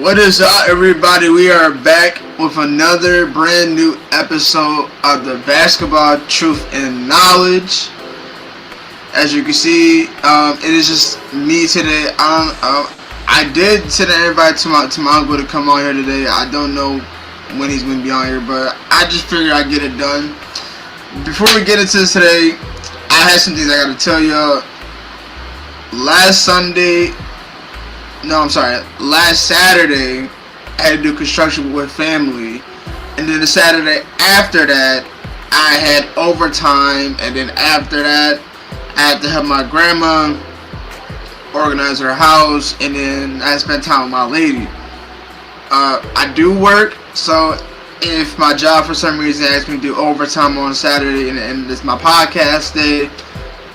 What is up, everybody? We are back with another brand new episode of the Basketball Truth and Knowledge. As you can see, it is just me today. I did send an invite to my uncle to come on here today. I don't know when he's going to be on here, but I just figured I'd get it done. Before we get into this today, I had some things I got to tell y'all. Last Saturday, I had to do construction with family, and then the Saturday after that, I had overtime, and then after that, I had to help my grandma organize her house, and then I spent time with my lady. I do work, so if my job for some reason asks me to do overtime on Saturday and it's my podcast day,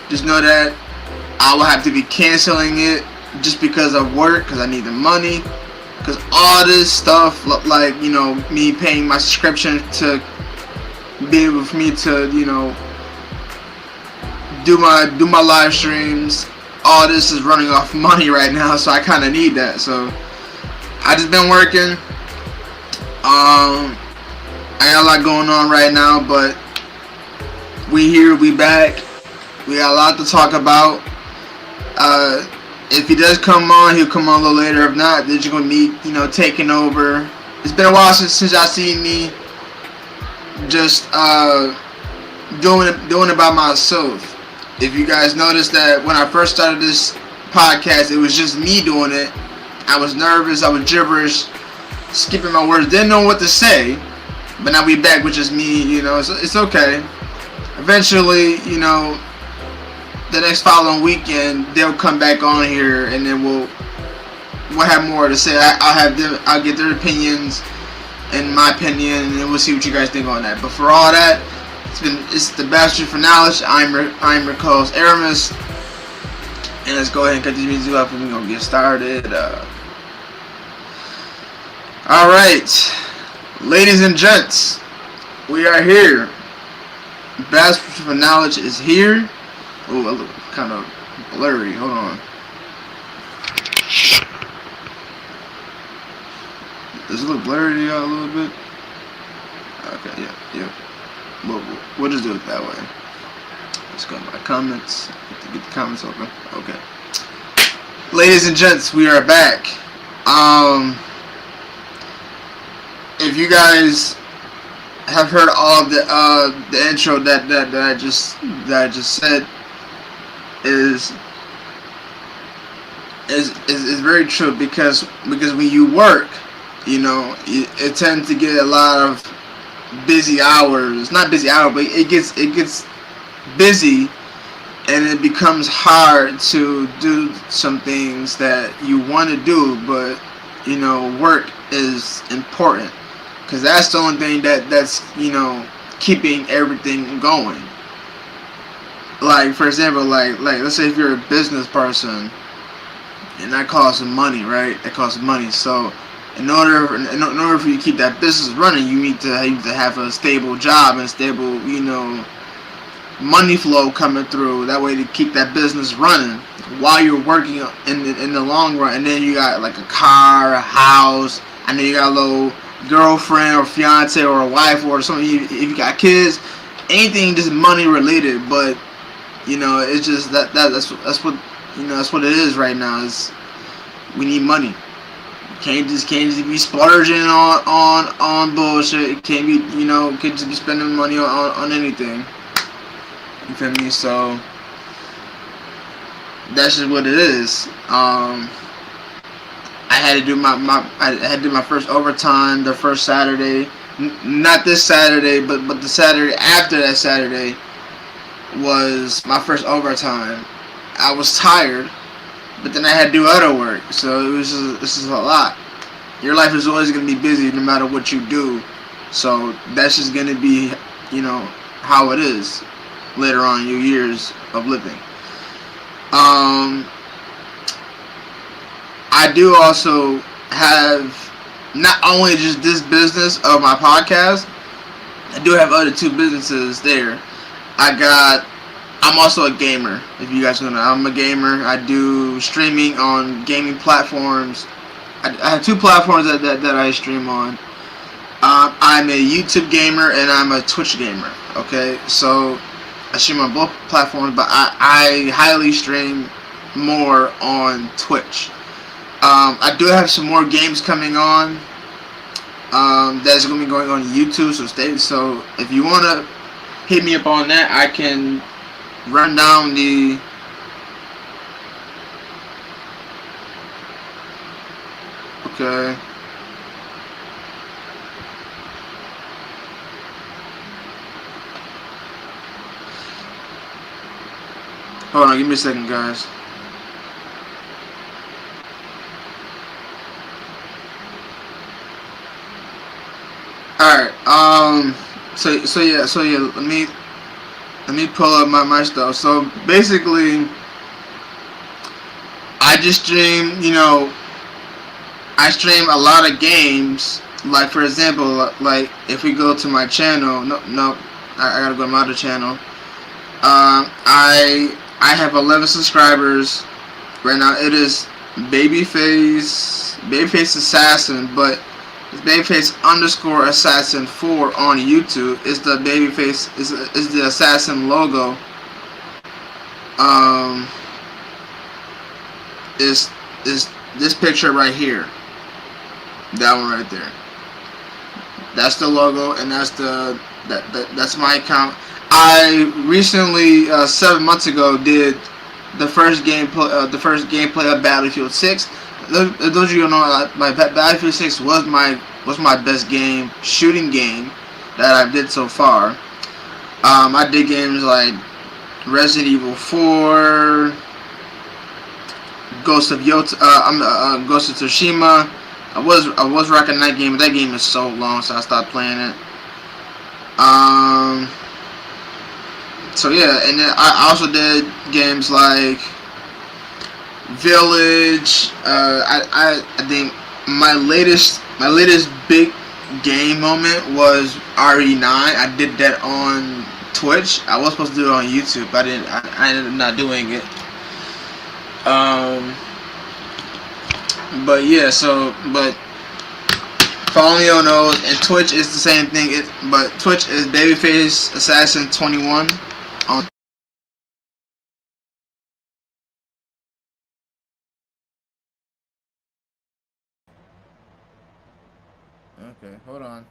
just know that I will have to be canceling it just because of work, because I need the money. Because all this stuff, like, you know, me paying my subscription to be able for me to, you know, do my live streams, all this is running off money right now, so I kind of need that. So I just been working. I got a lot going on right now, but we here, we back. We got a lot to talk about. If he does come on, he'll come on a little later. If not, they're just gonna be, you know, taking over. It's been a while since y'all seen me just doing it by myself. If you guys noticed that when I first started this podcast, it was just me doing it. I was nervous, I was gibberish, skipping my words, didn't know what to say. But now we back with just me, you know, it's okay. Eventually, you know, the next following weekend, they'll come back on here, and then we'll have more to say. I'll get their opinions and my opinion, and then we'll see what you guys think on that. But for all that, it's the Bastard for Knowledge. I'm your co-host Aramis, and let's go ahead and cut this music up, and we're gonna get started. All right, ladies and gents, we are here. Bastard for Knowledge is here. Oh, I look kind of blurry. Hold on. Does it look blurry to y'all a little bit? Okay, yeah. We'll just do it that way. Let's go to my comments. Get the comments open. Okay. Ladies and gents, we are back. If you guys have heard all of the intro that I just said, is very true, because when you work, you know, it tends to get a lot of busy hours. Not busy hours, but it gets busy, and it becomes hard to do some things that you want to do, but you know, work is important, because that's the only thing that's, you know, keeping everything going. Like, for example, like let's say if you're a business person, and that costs money, right? That costs money. So in order for you to keep that business running, you need to have a stable job and stable, you know, money flow coming through. That way to keep that business running while you're working in the long run. And then you got like a car, a house. I know you got a little girlfriend or fiance or a wife or something. If you got kids, anything just money related. But you know, it's just that's what, you know, that's what it is right now. Is we need money. Can't just be splurging on bullshit. It can't be, you know, can't just be spending money on anything. You feel me? So that's just what it is. I had to do my first overtime the first Saturday. Not this Saturday, but the Saturday after that Saturday was my first overtime. I was tired, but then I had to do other work, so this is a lot. Your life is always going to be busy no matter what you do, so that's just going to be, you know, how it is later on in your years of living. I do also have not only just this business of my podcast, I do have other two businesses there. I'm also a gamer, if you guys don't know. I'm a gamer. I do streaming on gaming platforms. I have two platforms that I stream on. I'm a YouTube gamer and I'm a Twitch gamer. Okay, so I stream on both platforms, but I highly stream more on Twitch. I do have some more games coming on. That's gonna be going on YouTube. So if you wanna hit me up on that, I can run down the. Okay. Hold on, give me a second, guys. Alright, so yeah, let me pull up my stuff. So basically, I just stream, I stream a lot of games. Like, for example, like if we go to my channel, no, I gotta go to my other channel. I have 11 subscribers right now. It is Babyface Assassin, but it's Babyface_Assassin4 on YouTube. It's the Babyface is the Assassin logo. Is this picture right here? That one right there. That's the logo, and that's my account. I recently, 7 months ago, did the first gameplay of Battlefield 6. Those of you who know, my Battlefield 6 was my best shooting game that I did so far. I did games like Resident Evil 4, Ghost of Tsushima. I was rocking that game, but that game is so long, so I stopped playing it. So yeah, and then I also did games like Village. I think my latest big game moment was RE9. I did that on Twitch. I was supposed to do it on YouTube, but I ended up not doing it. But yeah, but for all you don't know, and Twitch is the same thing. But Twitch is Babyface Assassin 21 on. Okay, hold on.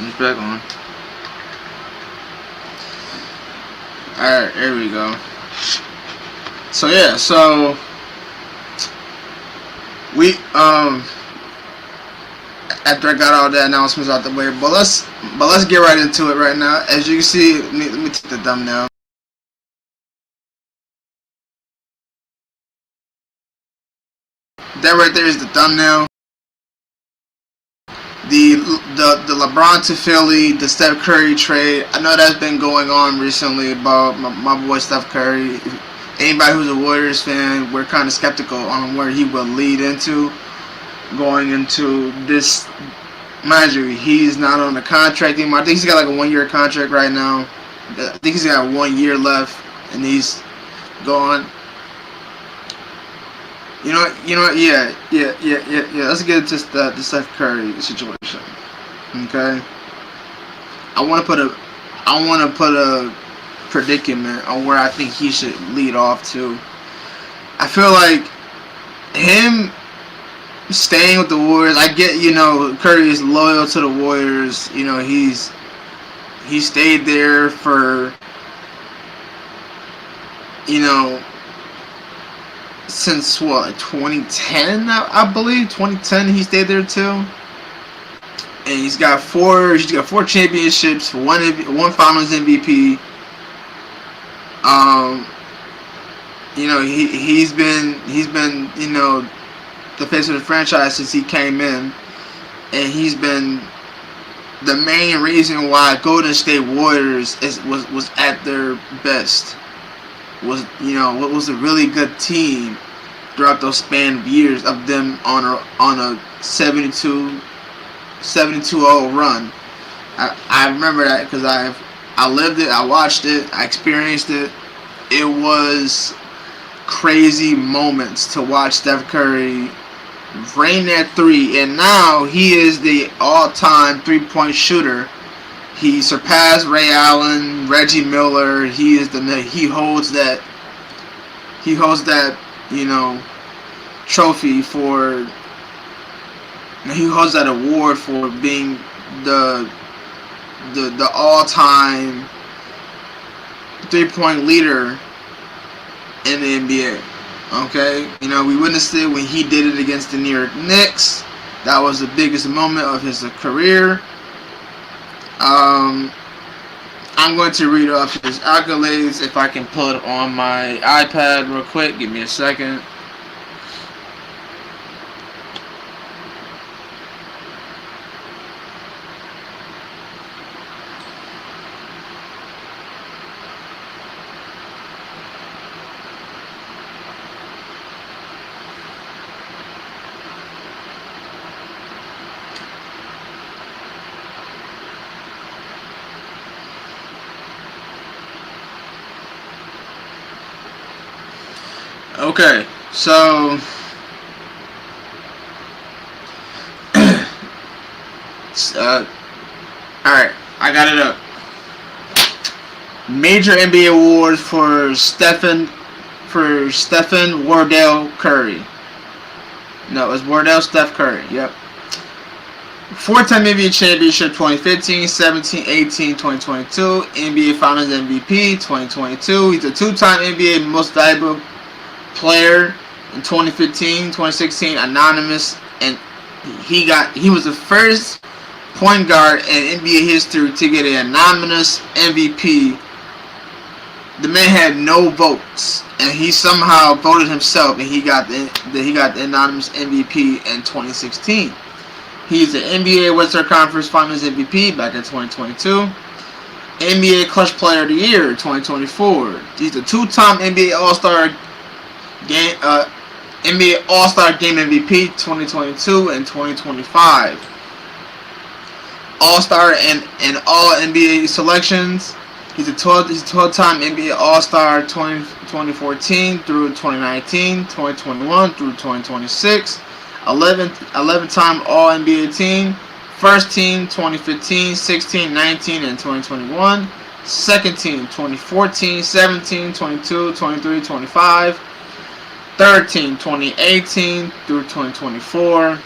It's back on. Alright, here we go. So yeah, so we after I got all the announcements out the way, but let's get right into it right now. As you can see, let me take the thumbnail. That right there is the thumbnail. The LeBron to Philly, the Steph Curry trade. I know that's been going on recently about my boy Steph Curry. Anybody who's a Warriors fan, we're kind of skeptical on where he will lead into going into this. Mind you, he's not on the contract anymore. I think he's got like a 1-year contract right now. I think he's got 1 year left, and he's gone. You know what? Yeah. Let's get into the Steph Curry situation. Okay. I want to put a predicament on where I think he should lead off to. I feel like him staying with the Warriors. I get, Curry is loyal to the Warriors. He stayed there for, since what, 2010, I believe. 2010 he stayed there too. And he's got four championships, one finals MVP. He's been the face of the franchise since he came in, and he's been the main reason why Golden State Warriors was at their best. Was a really good team throughout those span of years of them on a 72-0 run. I remember that because I lived it. I watched it. I experienced it. It was crazy moments to watch Steph Curry rain that three, and now he is the all-time three-point shooter. He surpassed Ray Allen, Reggie Miller. He holds that trophy for. He holds that award for being the all-time three-point leader in the NBA. Okay, we witnessed it when he did it against the New York Knicks. That was the biggest moment of his career. I'm going to read off his accolades if I can pull it on my iPad real quick. Give me a second. Okay, so alright, I got it up. Major NBA awards for Stephen Wardell Curry. No, it was Wardell Steph Curry. Yep. 4-time NBA championship 2015, 17, 18, 2022. NBA Finals MVP 2022. He's a 2-time NBA Most Valuable Player in 2015, 2016, anonymous, and he was the first point guard in NBA history to get an anonymous MVP. The man had no votes, and he somehow voted himself, and he got the anonymous MVP in 2016. He's the NBA Western Conference Finals MVP back in 2022. NBA Clutch Player of the Year 2024. He's a 2-time NBA All-Star Game NBA All-Star Game MVP 2022 and 2025. All-Star and all NBA selections. He's a 12-time NBA All-Star 2014 through 2019, 2021 through 2026. 11-time All-NBA team. First team 2015, 16, 19, and 2021. Second team 2014, 17, 22, 23, 25. Third team 2018 through 2024.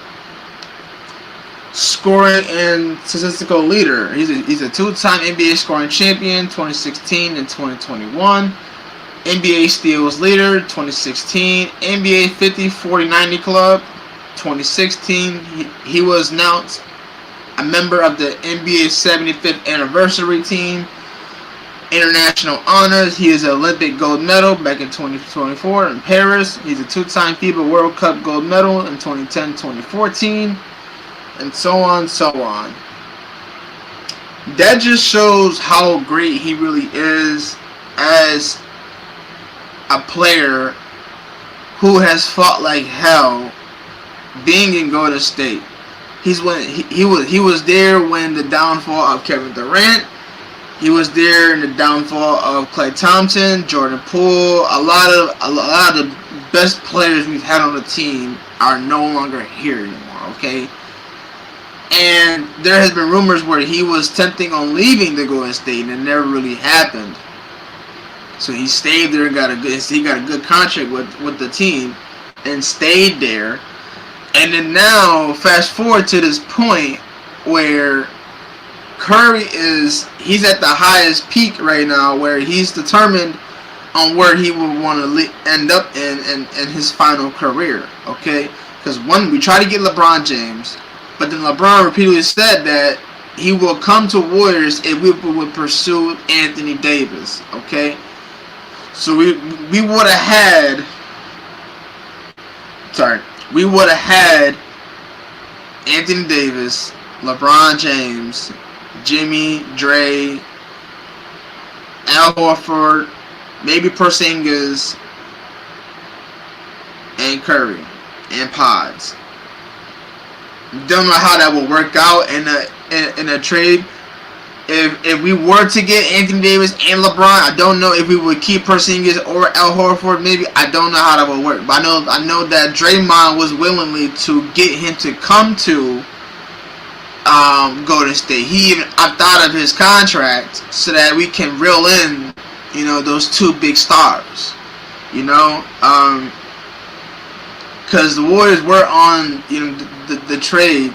Scoring and statistical leader. He's a 2-time NBA scoring champion 2016 and 2021. NBA steals leader 2016. NBA 50-40-90 club 2016. He was announced a member of the NBA 75th anniversary team. International honors. He is an Olympic gold medal back in 2024 in Paris. He's a 2-time FIBA World Cup gold medal in 2010-2014. And so on, so on. That just shows how great he really is as a player who has fought like hell being in Golden State. He was there when the downfall of Kevin Durant. He was there in the downfall of Klay Thompson, Jordan Poole. A lot of the best players we've had on the team are no longer here anymore. Okay. And there has been rumors where he was tempting on leaving the Golden State, and it never really happened. So he stayed there and got a good contract with the team, and stayed there. And then now, fast forward to this point where Curry he's at the highest peak right now, where he's determined on where he will want to end up in his final career. Okay, because we tried to get LeBron James. But then LeBron repeatedly said that he will come to Warriors if we would pursue Anthony Davis. Okay, so we would have had Anthony Davis, LeBron James, Jimmy, Dre, Al Horford, maybe Porzingis, and Curry, and Pods. Don't know how that will work out in a trade, if we were to get Anthony Davis and LeBron, I don't know if we would keep Porzingis or Al Horford. Maybe I don't know how that would work, but I know that Draymond was willingly to get him to come to Golden State. He even opted out of his contract so that we can reel in, those two big stars. Because the Warriors were on, the trade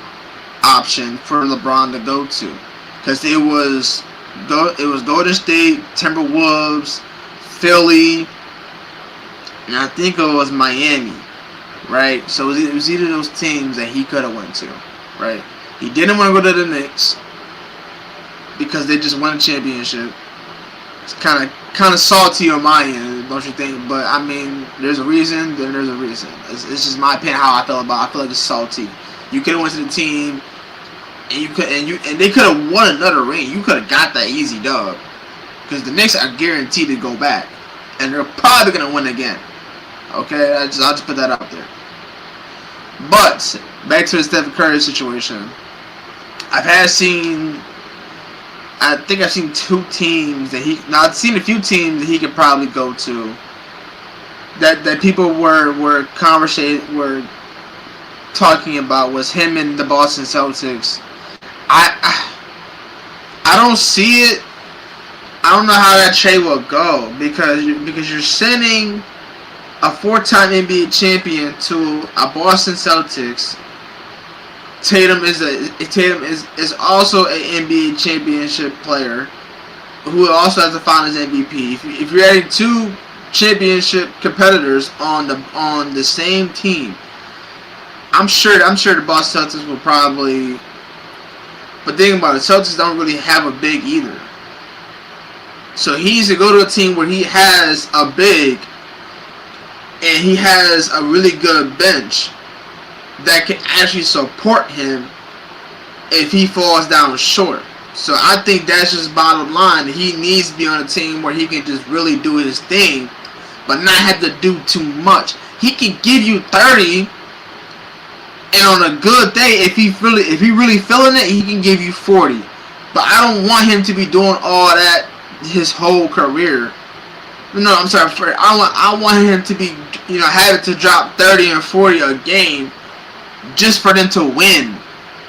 option for LeBron to go to, because it was Golden State, Timberwolves, Philly, and I think it was Miami, right? So it was either of those teams that he could have went to, right? He didn't want to go to the Knicks because they just won a championship. It's kind of salty on my end, don't you think? But I mean, there's a reason. Then there's a reason. It's just my opinion how I feel about it. I feel like it's salty. You could have went to the team, and they could have won another ring. You could have got that easy dub, because the Knicks are guaranteed to go back, and they're probably gonna win again. Okay, I'll just put that out there. But back to the Steph Curry situation. I think I've seen two teams that I've seen a few teams that he could probably go to. That people were talking about was him and the Boston Celtics. I don't see it. I don't know how that trade will go, because you're sending a 4-time NBA champion to a Boston Celtics. Tatum is also an NBA championship player who also has a Finals MVP. If you're adding two championship competitors on the same team, I'm sure the Boston Celtics will probably. But thinking about it, Celtics don't really have a big either. So he needs to go to a team where he has a big and he has a really good bench that can actually support him if he falls down short. So I think that's just bottom line. He needs to be on a team where he can just really do his thing, but not have to do too much. He can give you 30, and on a good day, if he really feeling it, he can give you 40. But I don't want him to be doing all that his whole career. No, I'm sorry. I want him to be, having to drop 30 and 40 a game just for them to win.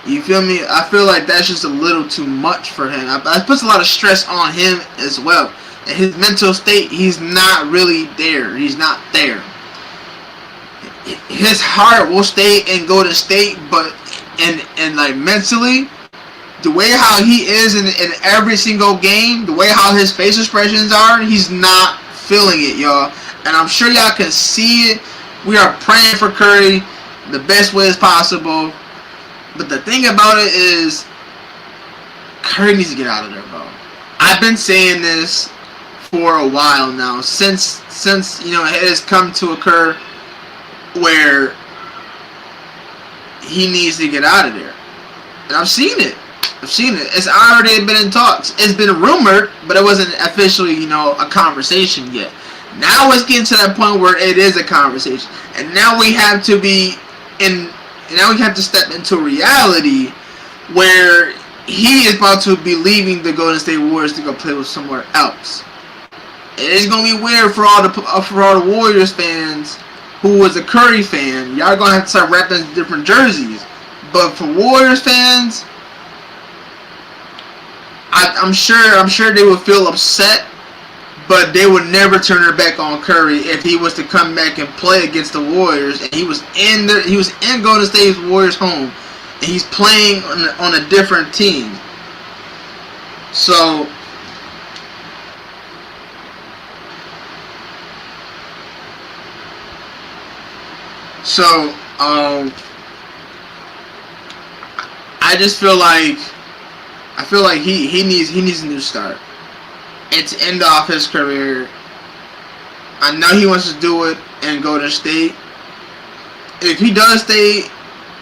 You feel me? I feel like that's just a little too much for him. It puts a lot of stress on him as well. And his mental state, he's not really there. He's not there. His heart will stay in Golden State, but and like mentally, the way how he is in every single game, the way how his face expressions are, he's not feeling it, y'all. And I'm sure y'all can see it. We are praying for Curry the best way as possible. But the thing about it is, Curry needs to get out of there, bro. I've been saying this for a while now, since it has come to occur where he needs to get out of there. And I've seen it. It's already been in talks. It's been rumored, but it wasn't officially, a conversation yet. Now it's getting to that point where it is a conversation. And now we have to step into reality where he is about to be leaving the Golden State Warriors to go play with somewhere else. It's gonna be weird for all the Warriors fans who was a Curry fan. Y'all gonna have to start wrapping different jerseys. But for Warriors fans, I'm sure they would feel upset, but they would never turn their back on Curry if he was to come back and play against the Warriors. And he was in Golden State's Warriors home, and he's playing on a different team. So I just feel like he needs a new start. And to end off his career, I know he wants to do it and go to State. If he does stay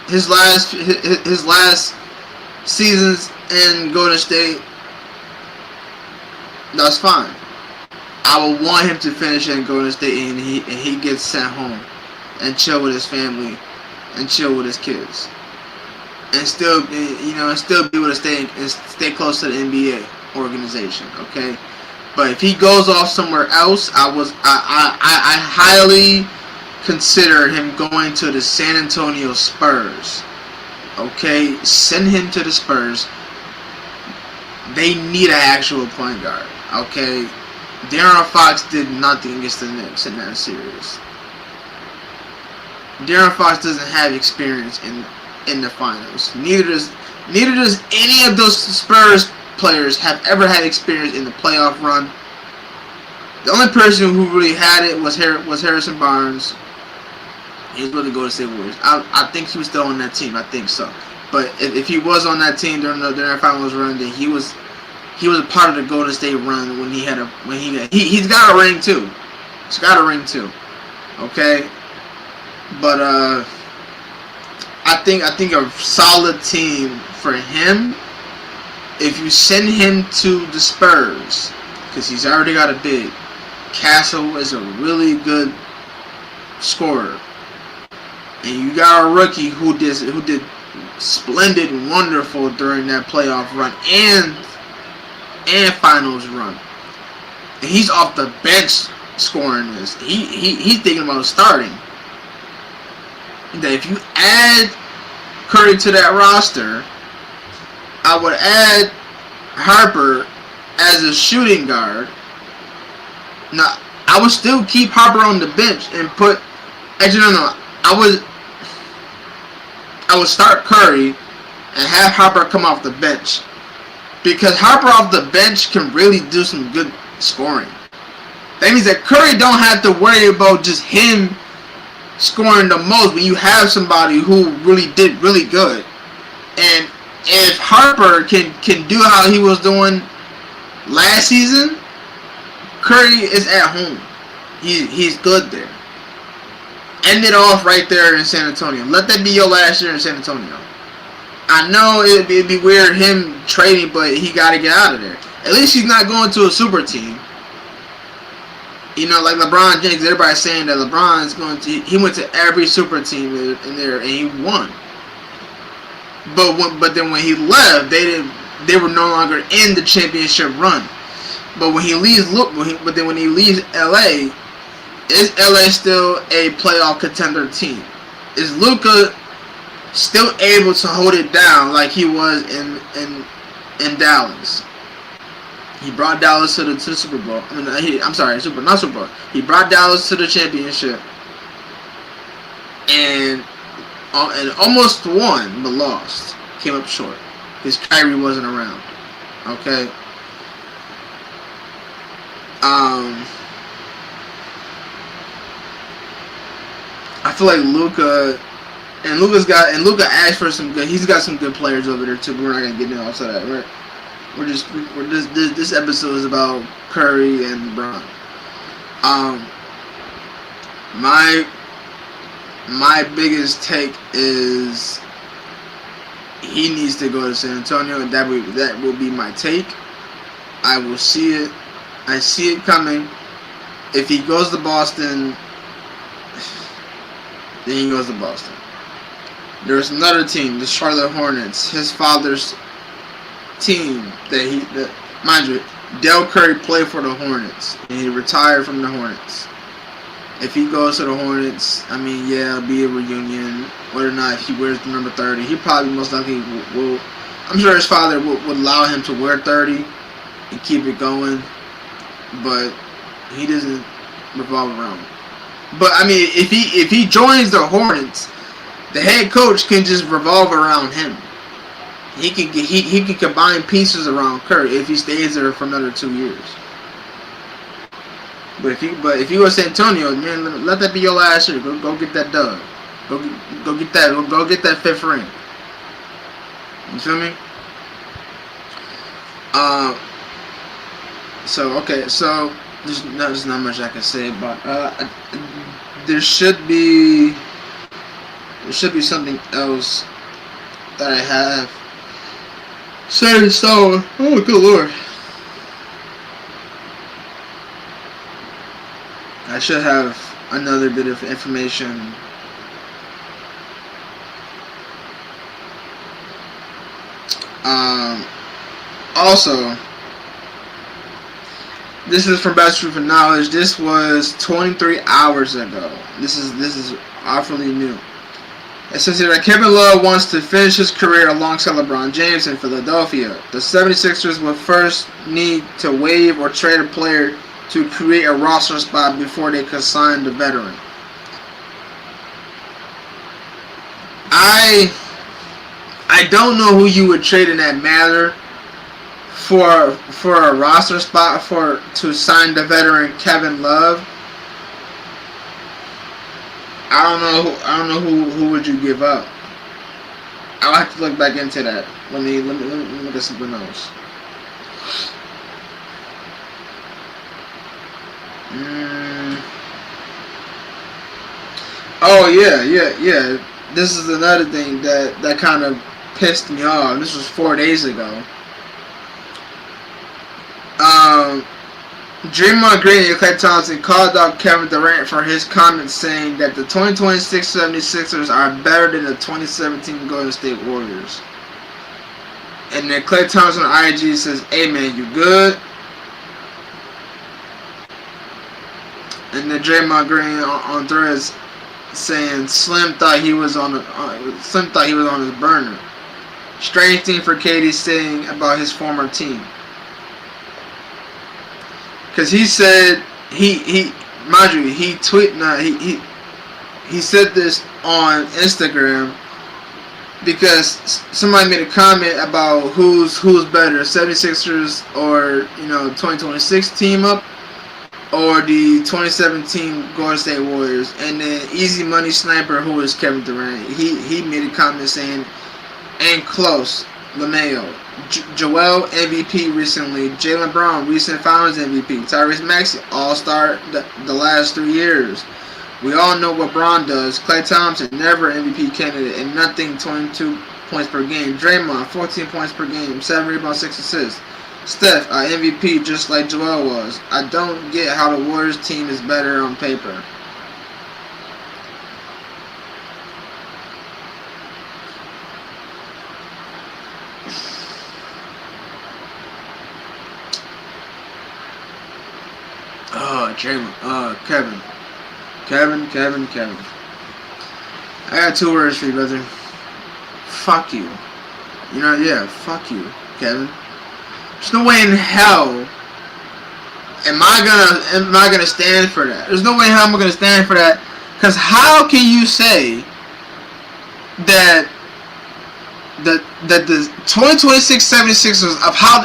his last seasons in Golden State, that's fine. I would want him to finish in Golden State and he gets sent home and chill with his family and chill with his kids. and still, and still be able to stay close to the NBA organization. Okay, but if he goes off somewhere else, I highly consider him going to the San Antonio Spurs. Okay, send him to the Spurs. They need an actual point guard. Okay, De'Aaron Fox did nothing against the Knicks in that series. De'Aaron Fox doesn't have experience in the finals. Neither does any of those Spurs players have ever had experience in the playoff run. The only person who really had it was Harrison Barnes. He's going to go to State Warriors. I think he was still on that team. I think so. But if he was on that team during the finals run, then he was a part of the Golden State run when he's got a ring too. He's got a ring too. Okay. But I think a solid team for him. If you send him to the Spurs, because he's already got a big. Castle is a really good scorer, and you got a rookie who did splendid and wonderful during that playoff run and finals run. And he's off the bench scoring this. He's thinking about starting. That if you add Curry to that roster, I would add Harper as a shooting guard. Now, I would still keep Harper on the bench and put. Actually, no. I would start Curry and have Harper come off the bench, because Harper off the bench can really do some good scoring. That means that Curry don't have to worry about just him scoring the most when you have somebody who really did really good. And if Harper can do how he was doing last season, Curry is at home. He's good there. End it off right there in San Antonio. Let that be your last year in San Antonio. I know it'd be weird him trading, but he got to get out of there. At least he's not going to a super team. Like LeBron James. Everybody's saying that LeBron's going to. He went to every super team in there and he won. But then when he left, they were no longer in the championship run. But when he leaves, when he leaves LA, is LA still a playoff contender team? Is Luka still able to hold it down like he was in Dallas? He brought Dallas to the Super Bowl. Not Super Bowl. He brought Dallas to the championship and almost won, but lost. Came up short because Kyrie wasn't around. Okay. I feel like Luka asked for some good. He's got some good players over there too. But we're not gonna get into all of that. This episode is about Curry and LeBron. My biggest take is he needs to go to San Antonio, and that will be my take. I will see it. I see it coming. If he goes to Boston, then he goes to Boston. There's another team, the Charlotte Hornets. His father's team mind you, Del Curry played for the Hornets and he retired from the Hornets. If he goes to the Hornets, it'll be a reunion. Whether or not if he wears the number 30, he probably most likely will. I'm sure his father would allow him to wear 30 and keep it going, but he doesn't revolve around. But if he joins the Hornets, the head coach can just revolve around him. He can combine pieces around Curry if he stays there for another 2 years. But if you go to San Antonio, man, let that be your last year. Go get that dub. Go get that 5th ring. You feel me? So there's not much I can say about. There should be something else that I have set in stone. Oh, good lord! I should have another bit of information Um, also, this is from Best Truth and Knowledge. This was 23 hours ago. This is awfully new. It says here that Kevin Love wants to finish his career alongside LeBron James in Philadelphia. The 76ers will first need to waive or trade a player to create a roster spot before they could sign the veteran. I don't know who you would trade in that matter for a roster spot to sign the veteran Kevin Love. I don't know who would you give up. I'll have to look back into that. Let me look at something else. Oh yeah. This is another thing that kind of pissed me off. This was 4 days ago. Draymond Green and Klay Thompson called out Kevin Durant for his comments saying that the 2026 76ers are better than the 2017 Golden State Warriors. And then Klay Thompson on IG says, "Hey man, you good?" And then Draymond Green on Threads saying Slim thought he was on his burner. Strange thing for KD saying about his former team. Because he said he said this on Instagram because somebody made a comment about who's better, 76ers or 2026 team up or the 2017 Golden State Warriors. And then Easy Money Sniper, who is Kevin Durant, he made a comment saying ain't close. LeMayo. Joel MVP recently. Jaylen Brown recent Finals MVP. Tyrese Maxey All-Star the last 3 years. We all know what Braun does. Klay Thompson never MVP candidate and nothing 22 points per game. Draymond 14 points per game, 7 rebounds, 6 assists. Steph MVP just like Joel was. I don't get how the Warriors team is better on paper. Kevin. I got 2 words for you, brother. Fuck you. Fuck you, Kevin. There's no way in hell am I gonna stand for that. There's no way in hell I'm gonna stand for that. Cause how can you say that the 2026 76ers of how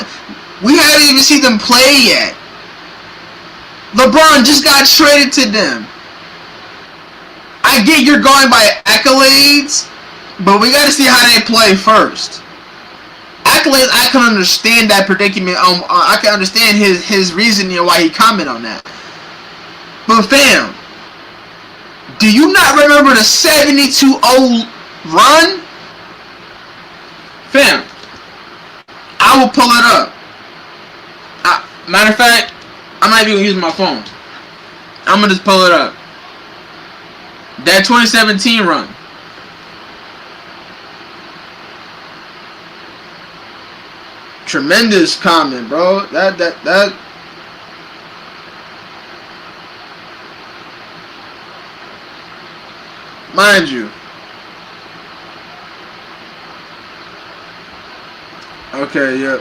we haven't even seen them play yet? LeBron just got traded to them. I get you're going by accolades, but we got to see how they play first. Accolades, I can understand that predicament. I can understand his reasoning why he commented on that. But fam, do you not remember the 72-0 run? Fam, I will pull it up. Matter of fact, I'm not even gonna use my phone. I'm gonna just pull it up. That 2017 run. Tremendous comment, bro. That. Mind you. Okay, yep.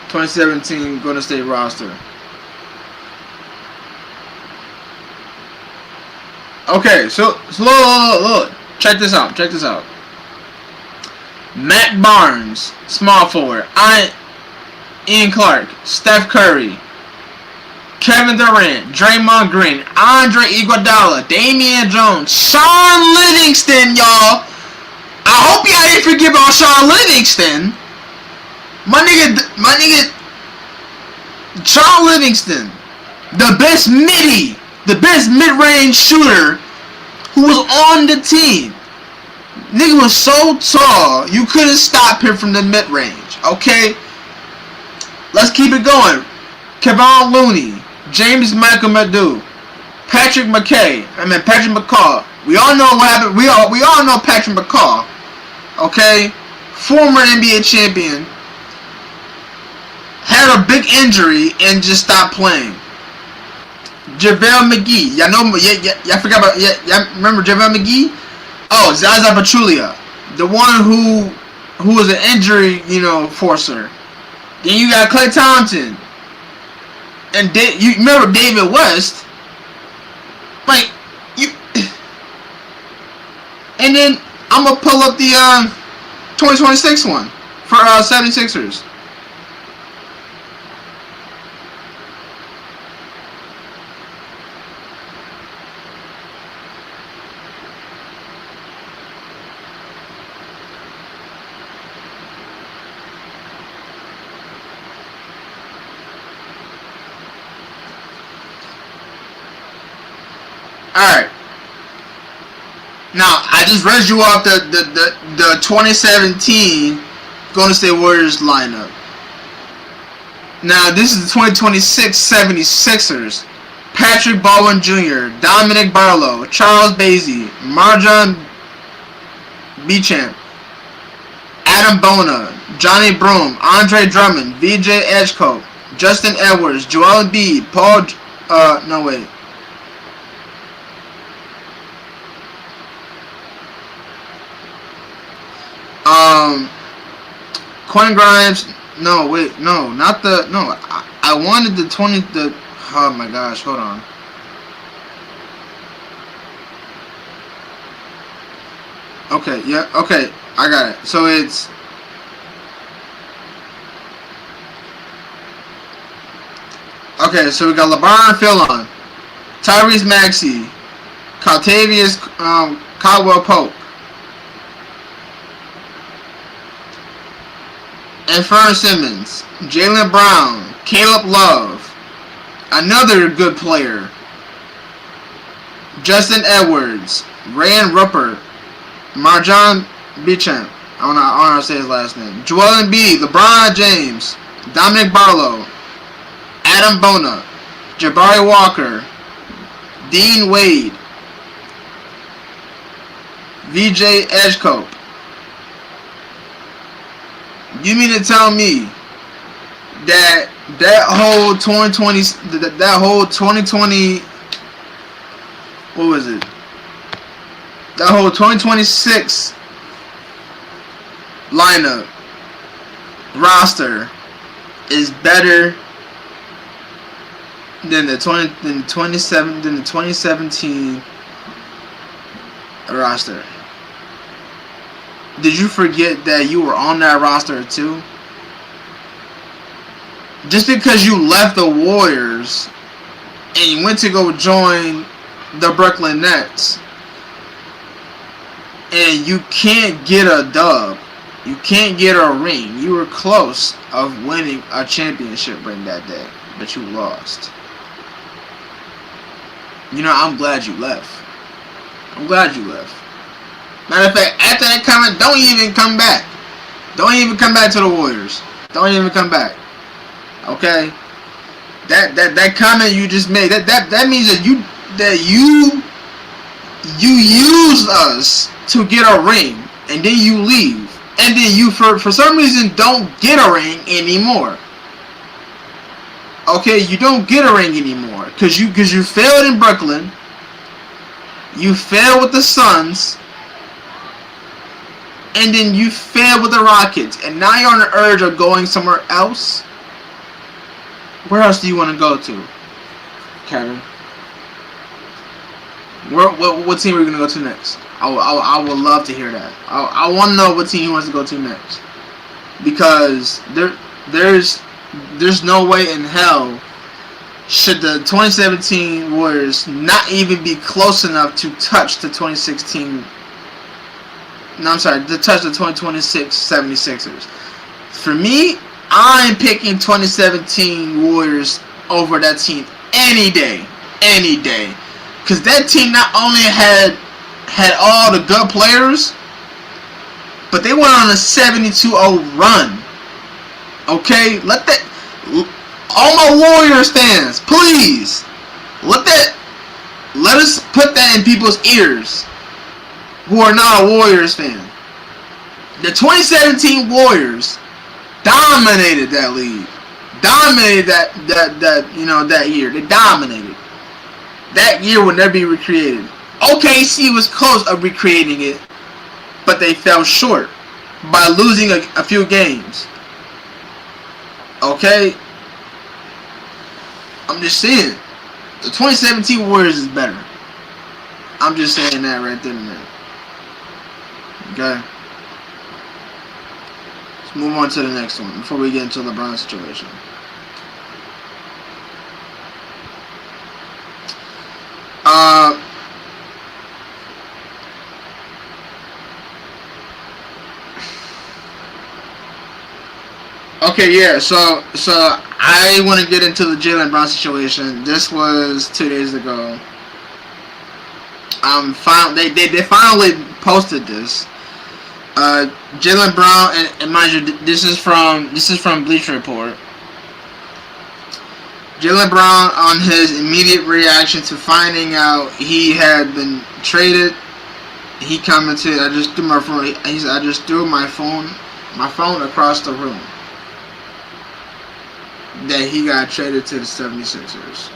2017 Golden State roster. Okay, so look, check this out. Matt Barnes, small forward. Ian Clark, Steph Curry, Kevin Durant, Draymond Green, Andre Iguodala, Damian Jones, Sean Livingston, y'all. I hope y'all didn't forget about Sean Livingston. My nigga, Sean Livingston, the best mid-range shooter who was on the team. Nigga was so tall, you couldn't stop him from the mid-range, okay? Let's keep it going. Kevon Looney, James Michael Madu, Patrick McCaw. We all know what happened. We all know Patrick McCaw, okay? Former NBA champion. quick injury and just stopped playing. JaVale McGee. Y'all know, y'all forgot about, y'all remember JaVale McGee? Oh, Zaza Pachulia. The one who was an injury, forcer. Then you got Klay Thompson. And you remember David West. Like, and then I'm going to pull up the 2026 one for 76ers. Alright. Now, I just read you off the 2017 Golden State Warriors lineup. Now, this is the 2026 76ers. Patrick Baldwin Jr., Dominic Barlow, Charles Bassey, Marjon Beauchamp, Adam Bona, Johnny Broome, Andre Drummond, VJ Edgecote, Justin Edwards, Joel Embiid, Quentin Grimes. I wanted oh my gosh, hold on. Okay, yeah, okay, I got it. So it's okay, so we got LeBron and Philon, Tyrese Maxey, Caltavius Caldwell Pope, Anfernee Simmons, Jaylen Brown, Caleb Love, another good player, Justin Edwards, Rayan Rupert, Marjon Beauchamp, I don't know how to say his last name, Joel Embiid, LeBron James, Dominic Barlow, Adam Bona, Jabari Walker, Dean Wade, VJ Edgecote. You mean to tell me that whole 2020, that whole 2020, what was it? That whole 2026 lineup roster is better than the 2017 roster? Did you forget that you were on that roster too? Just because you left the Warriors and you went to go join the Brooklyn Nets and you can't get a dub, you can't get a ring. You were close of winning a championship ring that day, but you lost. I'm glad you left. I'm glad you left. Matter of fact, after that comment, don't even come back. Don't even come back to the Warriors. Don't even come back. Okay? That comment you just made, that means that you used us to get a ring, and then you leave, and then you for some reason don't get a ring anymore. Okay, you don't get a ring anymore because you failed in Brooklyn, you failed with the Suns, and then you failed with the Rockets, and now you're on the urge of going somewhere else. Where else do you want to go to, Kevin? What team are you going to go to next? I would love to hear that. I want to know what team he wants to go to next. Because there's no way in hell should the 2017 Warriors not even be close enough to touch the 2016... No, I'm sorry, to touch the 2026 76ers. For me, I'm picking 2017 Warriors over that team any day. Any day. Because that team not only had all the good players, but they went on a 72-0 run. Okay? All my Warriors fans, please, let us put that in people's ears who are not a Warriors fan. The 2017 Warriors dominated that league. dominated that year. They dominated. That year would never be recreated. OKC was close of recreating it, but they fell short by losing a few games. Okay? I'm just saying. The 2017 Warriors is better. I'm just saying that right there and there. Okay? Let's move on to the next one before we get into the LeBron situation. Okay, yeah. So I want to get into the Jaylen Brown situation. This was 2 days ago. They finally posted this. Jaylen Brown, and mind you, this is from Bleacher Report. Jaylen Brown, on his immediate reaction to finding out he had been traded, he commented, "I just threw my phone. He said, I just threw my phone across the room." That he got traded to the 76ers.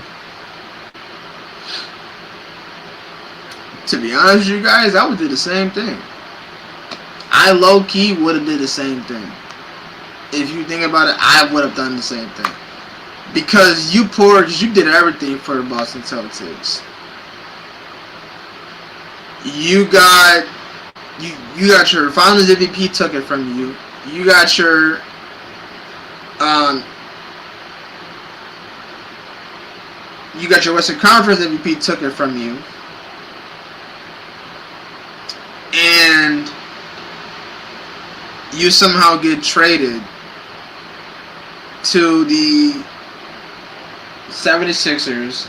To be honest with you guys, I would do the same thing. I low-key would have did the same thing. If you think about it, I would have done the same thing. Because you did everything for the Boston Celtics. You got your Finals MVP took it from you. You got your Western Conference MVP took it from you. And you somehow get traded to the 76ers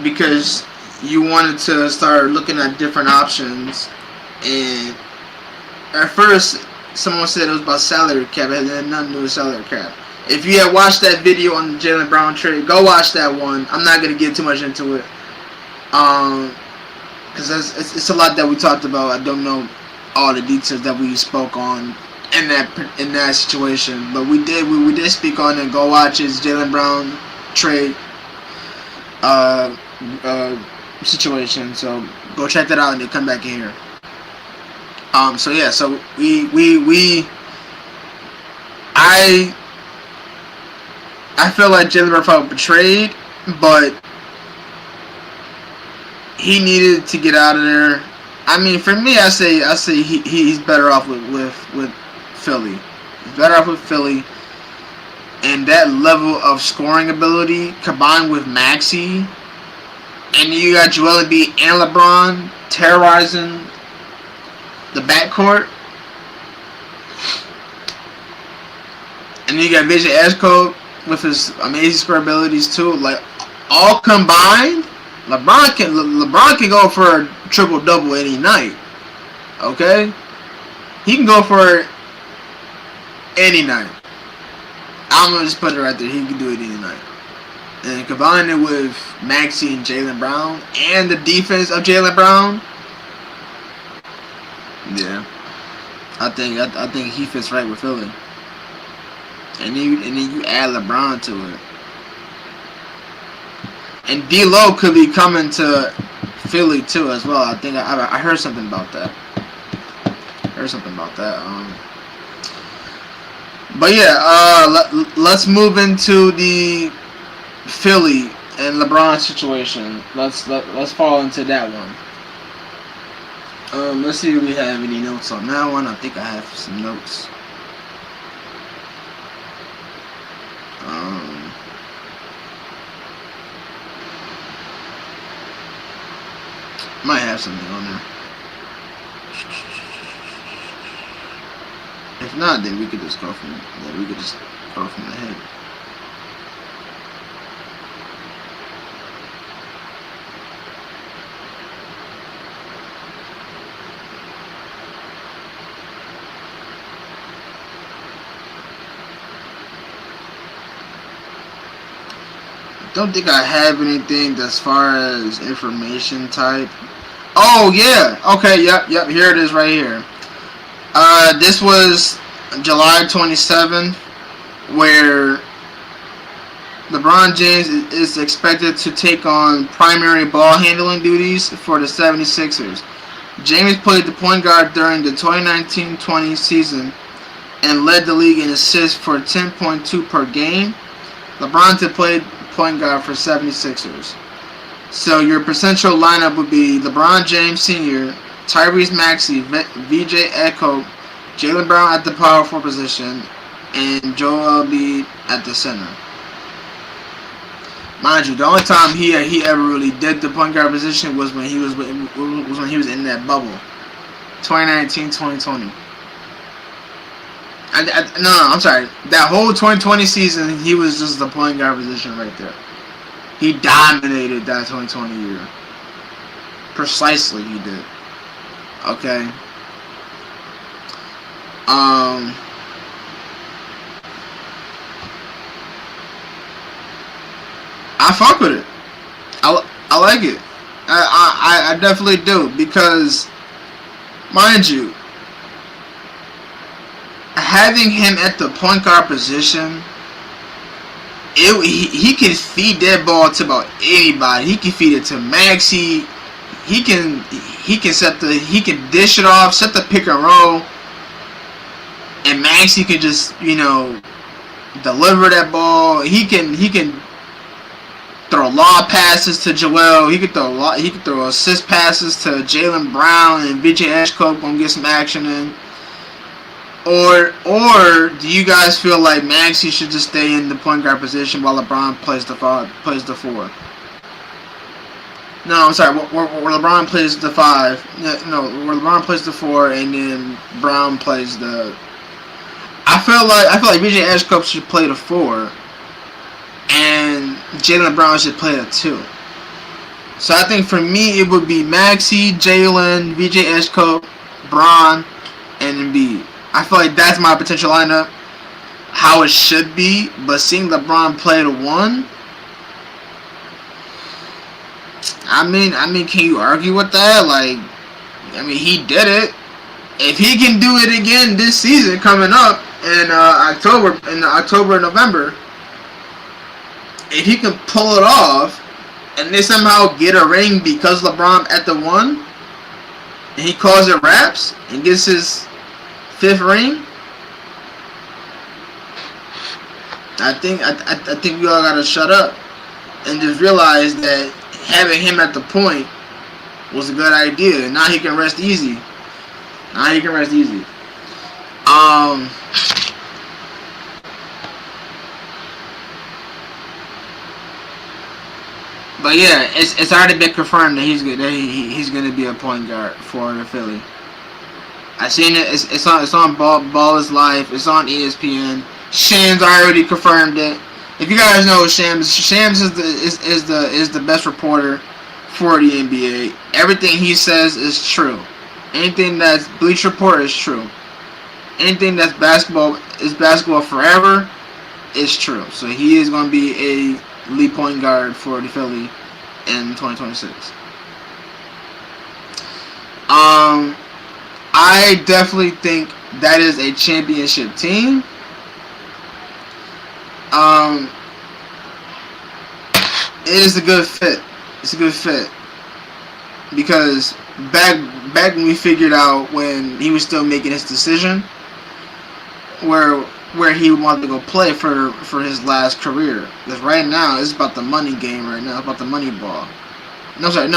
because you wanted to start looking at different options. And at first, someone said it was about salary cap. It had nothing to do with salary cap. If you had watched that video on the Jaylen Brown trade, go watch that one. I'm not going to get too much into it. Because it's a lot that we talked about. I don't know all the details that we spoke on in that situation. But we did speak on it. Go watch his Jaylen Brown trade situation. So go check that out and then come back in here. So yeah, so I feel like Jaylen Brown felt betrayed, but he needed to get out of there. I mean, for me, I say he's better off with Philly. He's better off with Philly, and that level of scoring ability combined with Maxey, and you got Joel Embiid and LeBron terrorizing the backcourt, and then you got Vijay Ashcroft with his amazing score abilities too. Like, all combined, LeBron can go for a triple-double any night. Okay? He can go for it any night. I'm going to just put it right there. He can do it any night. And combine it with Maxey and Jaylen Brown and the defense of Jaylen Brown, yeah, I think he fits right with Philly. And then you add LeBron to it. And D-Lo could be coming to Philly too as well. I think I heard something about that. But yeah, let's move into the Philly and LeBron situation. Let's fall into that one. Let's see if we have any notes on that one. I think I have some notes. Might have something on there. If not, then we could just go from the head. Don't think I have anything as far as information type. Oh yeah, okay, yep, here it is right here. This was July 27th. where LeBron James is expected to take on primary ball handling duties for the 76ers. James played the point guard during the 2019-20 season and led the league in assists for 10.2 per game. LeBron to play point guard for 76ers. So your potential lineup would be LeBron James Sr., Tyrese Maxey, VJ Echo, Jaylen Brown at the power forward position, and Joel Embiid at the center. Mind you, the only time he ever really did the point guard position was when he was in that bubble, 2019-2020. I'm sorry. That whole 2020 season, he was just the point guard position right there. He dominated that 2020 year. Precisely, he did. Okay. I fuck with it. I like it. I definitely do, because, mind you, having him at the point guard position, he can feed that ball to about anybody. He can feed it to Maxey. He can dish it off, set the pick and roll, and Maxey can just deliver that ball. He can throw lob passes to Joel. He could throw assist passes to Jaylen Brown, and VJ Ashcroft gonna get some action in. Or do you guys feel like Maxey should just stay in the point guard position while LeBron plays the four? No, I'm sorry. Where LeBron plays the five. No, where LeBron plays the four, and then Brown plays the. I feel like VJ Ashcroft should play the four, and Jaylen Brown should play the two. So I think for me it would be Maxey, Jaylen, VJ Ashcroft, Braun, and Embiid. I feel like that's my potential lineup, how it should be. But seeing LeBron play the one, I mean, can you argue with that? Like, he did it. If he can do it again this season coming up in October, November, if he can pull it off, and they somehow get a ring because LeBron at the one, and he calls it raps and gets his 5th ring, I think we all gotta shut up and just realize that having him at the point was a good idea. Now he can rest easy. But yeah, it's already been confirmed that he's gonna be a point guard for the Philly. I seen it. It's on Ball is Life. It's on ESPN. Shams already confirmed it. If you guys know Shams is the best reporter for the NBA. Everything he says is true. Anything that's Bleacher Report is true. Anything that's basketball forever is true. So he is going to be a lead point guard for the Philly in 2026. I definitely think that is a championship team. It is a good fit. It's a good fit because back when we figured out when he was still making his decision where he wanted to go play for his last career. Because right now it's about the money game. Right now it's about the money ball. I'm sorry.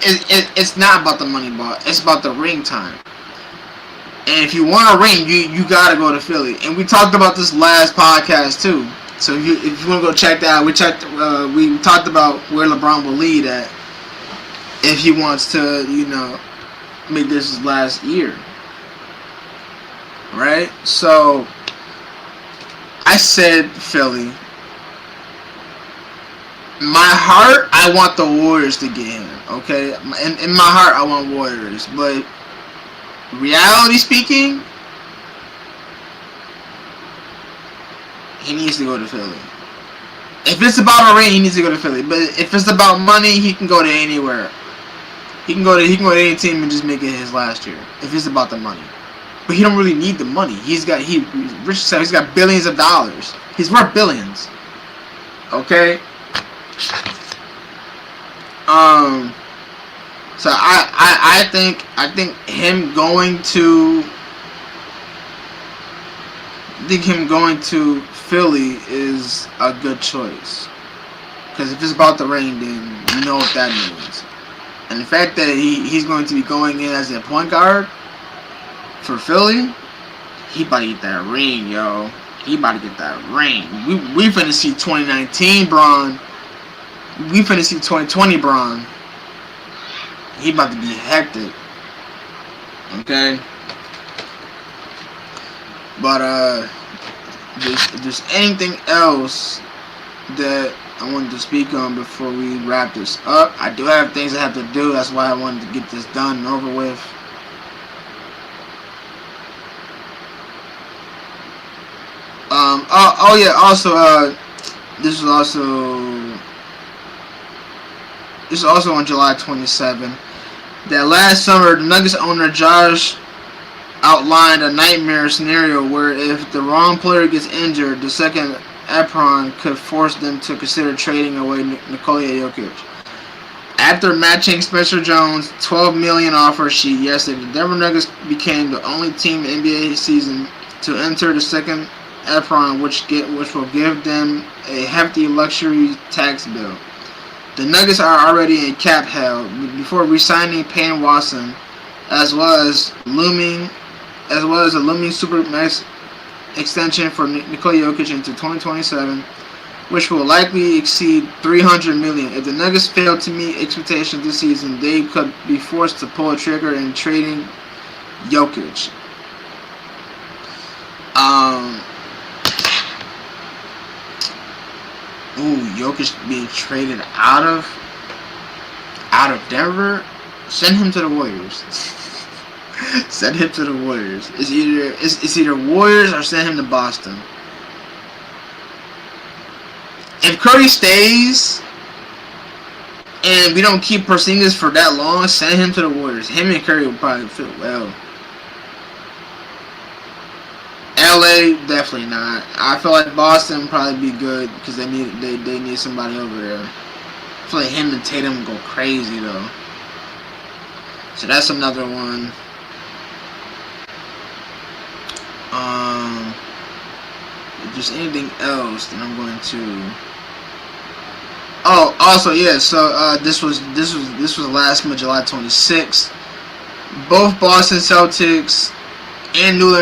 It's not about the money ball. It's about the ring time. And if you want a ring, you gotta go to Philly. And we talked about this last podcast too. So if you want to go check that out, we talked about where LeBron will lead at if he wants to, make this his last year. Right? So I said Philly. My heart, I want the Warriors to get him. Okay? In my heart, I want Warriors. But reality speaking, he needs to go to Philly. If it's about a ring, he needs to go to Philly. But if it's about money, he can go to anywhere. He can go to any team and just make it his last year. If it's about the money. But he don't really need the money. Rich said he's got billions of dollars. He's worth billions. Okay. So I think him going to Philly is a good choice. Because if it's about to rain, then you know what that means. And the fact that he's going to be going in as a point guard for Philly, he about to get that ring, yo. He about to get that ring. We finna see 2019 Bron. We finna see 2020 Bron. He about to be hectic. Okay? But if there's anything else that I wanted to speak on before we wrap this up, I do have things I have to do. That's why I wanted to get this done and over with. Oh yeah. Also, this was also on July 27. That last summer, the Nuggets owner Josh outlined a nightmare scenario where if the wrong player gets injured, the second apron could force them to consider trading away Nikola Jokic. After matching Spencer Jones' $12 million offer sheet yesterday, the Denver Nuggets became the only team in NBA season to enter the second apron, which will give them a hefty luxury tax bill. The Nuggets are already in cap hell before re-signing Payne Watson, as well as a looming supermax extension for Nikola Jokic into 2027, which will likely exceed $300 million. If the Nuggets fail to meet expectations this season, they could be forced to pull a trigger in trading Jokic. Jokic being traded out of Denver. Send him to the Warriors. Send him to the Warriors. It's either Warriors or send him to Boston. If Curry stays and we don't keep Porzingis for that long, send him to the Warriors. Him and Curry will probably fit well. LA, definitely not. I feel like Boston would probably be good because they need somebody over there. I feel like him and Tatum go crazy though. So that's another one. If there's anything else, then I'm going to. Oh, also yeah. So this was last month, July 26th. Both Boston Celtics and New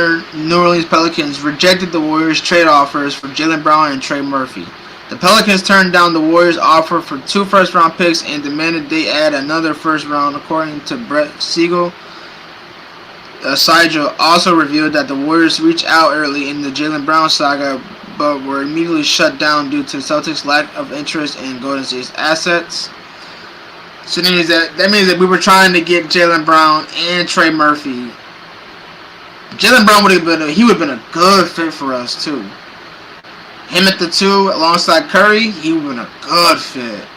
Orleans Pelicans rejected the Warriors' trade offers for Jaylen Brown and Trey Murphy. The Pelicans turned down the Warriors' offer for 2 first-round picks and demanded they add another first round, according to Brett Siegel. Seidel also revealed that the Warriors reached out early in the Jaylen Brown saga, but were immediately shut down due to Celtics' lack of interest in Golden State's assets. So that means that we were trying to get Jaylen Brown and Trey Murphy. Jaylen Brown would have been a good fit for us too. Him at the 2 alongside Curry, he would have been a good fit.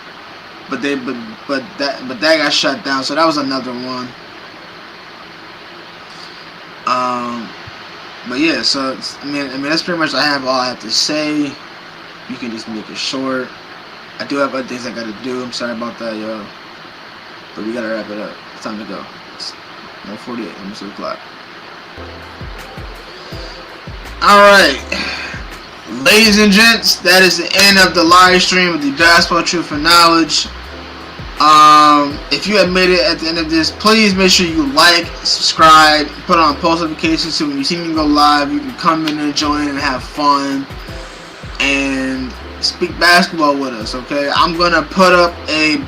But that got shut down, so that was another one. But yeah, so I mean that's pretty much all I have to say. You can just make it short. I do have other things I gotta do. I'm sorry about that, yo. But we gotta wrap it up. It's time to go. It's 1:48, almost 2 o'clock. Alright. Ladies and gents, that is the end of the live stream of the Basketball Truth and Knowledge. If you have made it at the end of this, please make sure you like, subscribe, put on post notifications so when you see me go live, you can come in and join and have fun and speak basketball with us. Okay, I'm gonna put up a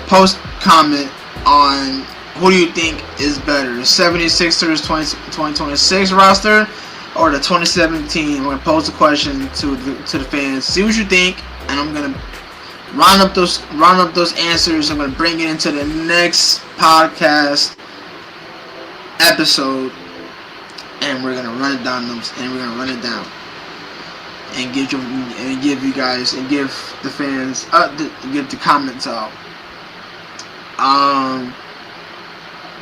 post comment on who do you think is better, the 76ers 2026 roster or the 2017. I'm gonna pose a question to the fans, see what you think, and I'm gonna round up those answers. I'm gonna bring it into the next podcast episode, and we're gonna run it down and give you guys and give the fans give the comments out.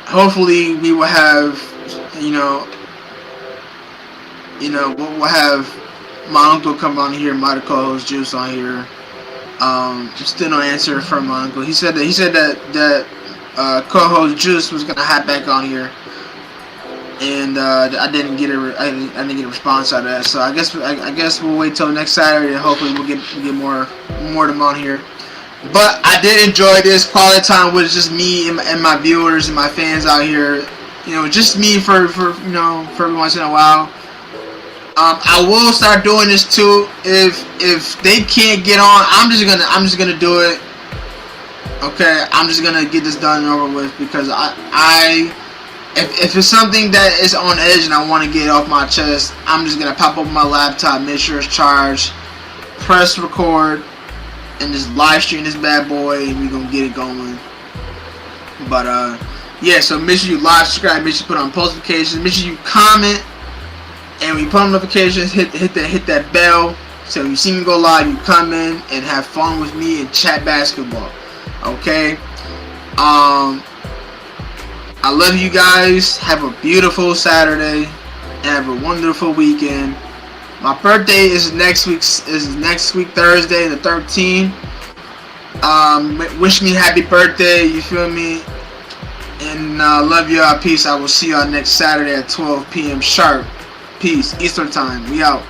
Hopefully we will have You know, we'll have my uncle come on here, my co-host Juice on here. Still no answer from my uncle. He said that co-host Juice was gonna hop back on here, and I didn't get I didn't get a response out of that. So I guess we'll wait till next Saturday, and hopefully we'll get more of them on here. But I did enjoy this quality time with just me and my viewers and my fans out here. You know, just me for you know, for every once in a while. I will start doing this too. If they can't get on, I'm just gonna do it. Okay, I'm just gonna get this done and over with, because if it's something that is on edge and I want to get it off my chest, I'm just gonna pop up my laptop, make sure it's charged, press record, and just live stream this bad boy, and we're gonna get it going. But yeah, so make sure you live subscribe, make sure you put on post notifications, make sure you comment, and when you put on notifications, hit that bell, so when you see me go live, you come in and have fun with me and chat basketball. Okay. I love you guys. Have a beautiful Saturday and have a wonderful weekend. My birthday is next week Thursday the 13th. Wish me happy birthday, you feel me? And love y'all. Peace. I will see y'all next Saturday at 12 p.m. sharp. Peace. Eastern time. We out.